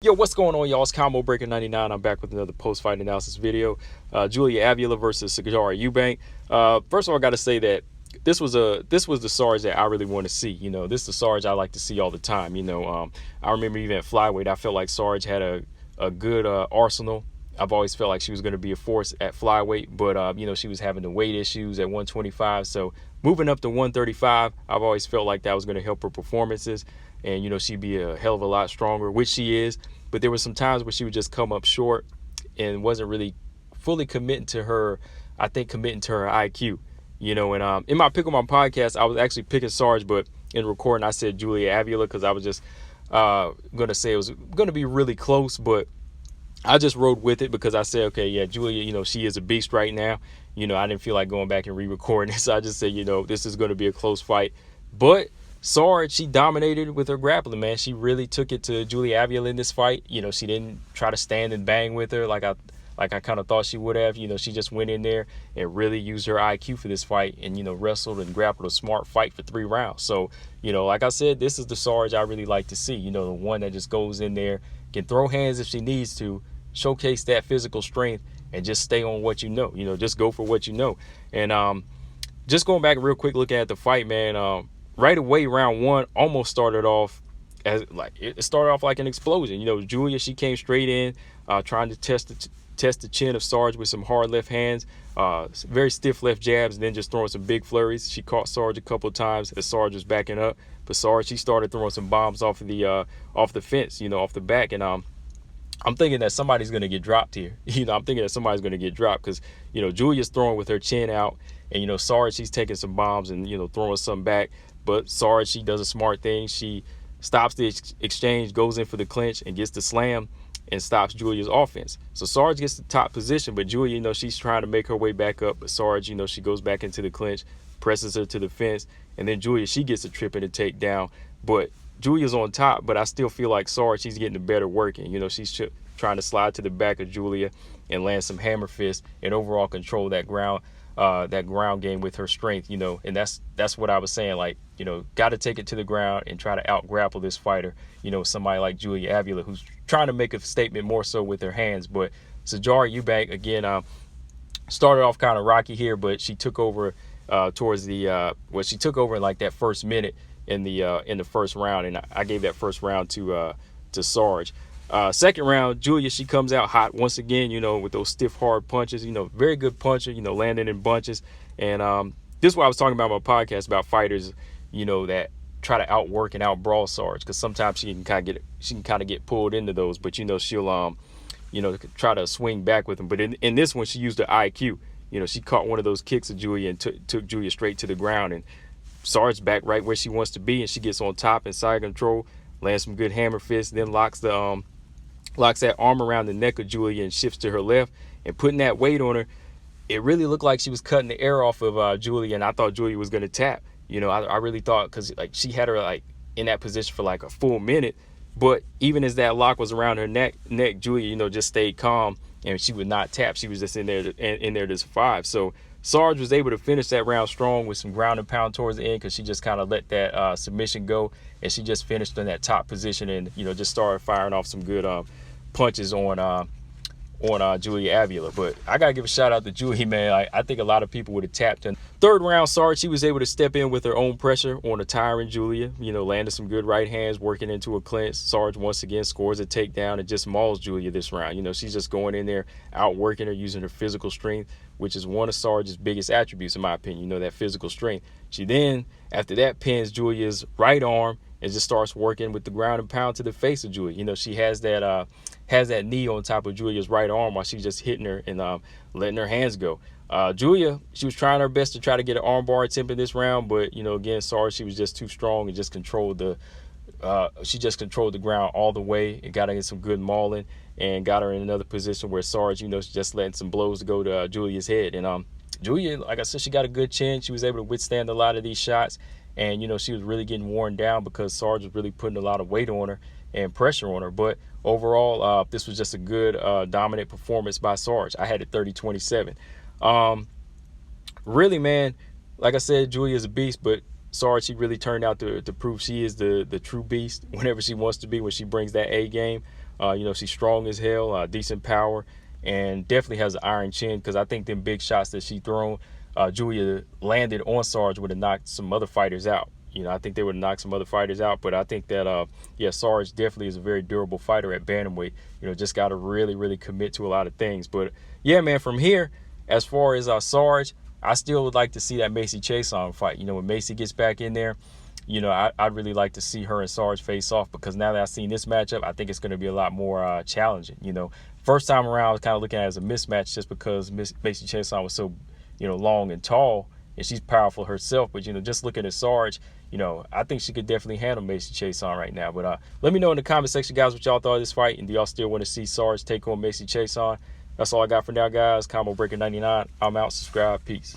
Yo, what's going on, y'all? It's Combo Breaker 99. I'm back with another post-fight analysis video. Julia Avila versus Sijara Eubanks. First of all, I got to say that this was the Sarge that I really want to see. You know, this is the Sarge I like to see all the time. I remember even at flyweight, I felt like Sarge had a good arsenal. I've always felt like she was going to be a force at flyweight, but she was having the weight issues at 125. So moving up to 135, I've always felt like that was going to help her performances. And she'd be a hell of a lot stronger, which she is. But there were some times where she would just come up short and wasn't really fully committing to her IQ. And in my pick on my podcast, I was actually picking Sarge, but in recording, I said Julia Avila because I was just going to say it was going to be really close, but I just rode with it because I said, okay, yeah, Julia, she is a beast right now. I didn't feel like going back and re-recording this. So I just said, this is going to be a close fight. But Sarge, she dominated with her grappling, man. She really took it to Julia Avila in this fight. She didn't try to stand and bang with her like I kind of thought she would have. She just went in there and really used her IQ for this fight and, wrestled and grappled a smart fight for 3 rounds. So, like I said, this is the Sarge I really like to see. The one that just goes in there, can throw hands if she needs to, showcase that physical strength, and just stay on what you know. Just go for what you know. And just going back real quick, looking at the fight, man, right away, round 1 almost started off as it started off like an explosion. Julia, she came straight in, trying to test the chin of Sarge with some hard left hands, very stiff left jabs, and then just throwing some big flurries. She caught Sarge a couple of times as Sarge was backing up, but Sarge, she started throwing some bombs off the fence, off the back, and I'm thinking that somebody's going to get dropped here. I'm thinking that somebody's going to get dropped because, Julia's throwing with her chin out, and, Sarge, she's taking some bombs and, throwing some back. But Sarge, she does a smart thing. She stops the exchange, goes in for the clinch, and gets the slam and stops Julia's offense. So Sarge gets the top position, but Julia, she's trying to make her way back up. But Sarge, she goes back into the clinch, presses her to the fence, and then Julia, she gets a trip and a takedown. But Julia's on top, but I still feel like Sarge, she's getting the better working. She's trying to slide to the back of Julia and land some hammer fists and overall control that ground game with her strength, and that's what I was saying. Like, got to take it to the ground and try to out grapple this fighter, somebody like Julia Avila, who's trying to make a statement more so with her hands. But Sijara Eubanks, again, started off kind of rocky here, but she took over towards the she took over in like that first minute in the first round, and I gave that first round to Sarge. Second round, Julia, she comes out hot once again, with those stiff, hard punches, very good puncher, landing in bunches. And this is what I was talking about on my podcast about fighters, that try to outwork and outbrawl Sarge, because sometimes she can kind of get pulled into those, but she'll try to swing back with them. But in this one, she used her IQ. She caught one of those kicks of Julia and took Julia straight to the ground, and Sarge back right where she wants to be, and she gets on top and side control, lands some good hammer fists, then locks that arm around the neck of Julia and shifts to her left, and putting that weight on her. It really looked like she was cutting the air off of Julia, and I thought Julia was going to tap. I really thought, because she had her in that position for a full minute, but even as that lock was around her neck, Julia, just stayed calm, and she would not tap. She was just in there to survive. So Sarge was able to finish that round strong with some ground and pound towards the end, because she just kind of let that submission go, and she just finished in that top position and just started firing off some good punches on Julia Avila. But I gotta give a shout out to Julia, man. I think a lot of people would have tapped in. Third round, Sarge, she was able to step in with her own pressure on a tiring Julia, landed some good right hands, working into a clinch. Sarge once again scores a takedown and just mauls Julia this round. She's just going in there, outworking her, using her physical strength, which is one of Sarge's biggest attributes, in my opinion, that physical strength. She then, after that, pins Julia's right arm and just starts working with the ground and pound to the face of Julia. She has that knee on top of Julia's right arm while she's just hitting her and letting her hands go. Julia, she was trying her best to try to get an armbar attempt in this round, but again, Sarge, she was just too strong and just controlled the ground all the way and got her in some good mauling and got her in another position where Sarge, she's just letting some blows go to Julia's head. And Julia, like I said, she got a good chin. She was able to withstand a lot of these shots. And, she was really getting worn down because Sarge was really putting a lot of weight on her and pressure on her. But overall, this was just a good, dominant performance by Sarge. I had it 30-27. Really, man, like I said, Julia is a beast, but Sarge, she really turned out to prove she is the true beast whenever she wants to be, when she brings that A game. You know, she's strong as hell, decent power, and definitely has an iron chin, because I think them big shots that she thrown, Julia landed on Sarge would have knocked some other fighters out. You know, I think they would knock some other fighters out, but I think that, yeah, Sarge definitely is a very durable fighter at bantamweight. You know, just got to really, really commit to a lot of things. But yeah, man, from here, as far as Sarge, I still would like to see that Macy Chiasson fight. You know, when Macy gets back in there, you know, I'd really like to see her and Sarge face off, because now that I've seen this matchup, I think it's going to be a lot more challenging. You know, first time around, I was kind of looking at it as a mismatch just because Macy Chiasson was so, you know, long and tall, and she's powerful herself. But, you know, just looking at Sarge, you know, I think she could definitely handle Macy Chiasson right now. But let me know in the comment section, guys, what y'all thought of this fight, and do y'all still want to see Sarge take on Macy Chiasson? That's all I got for now, guys. Combo Breaker 99. I'm out. Subscribe. Peace.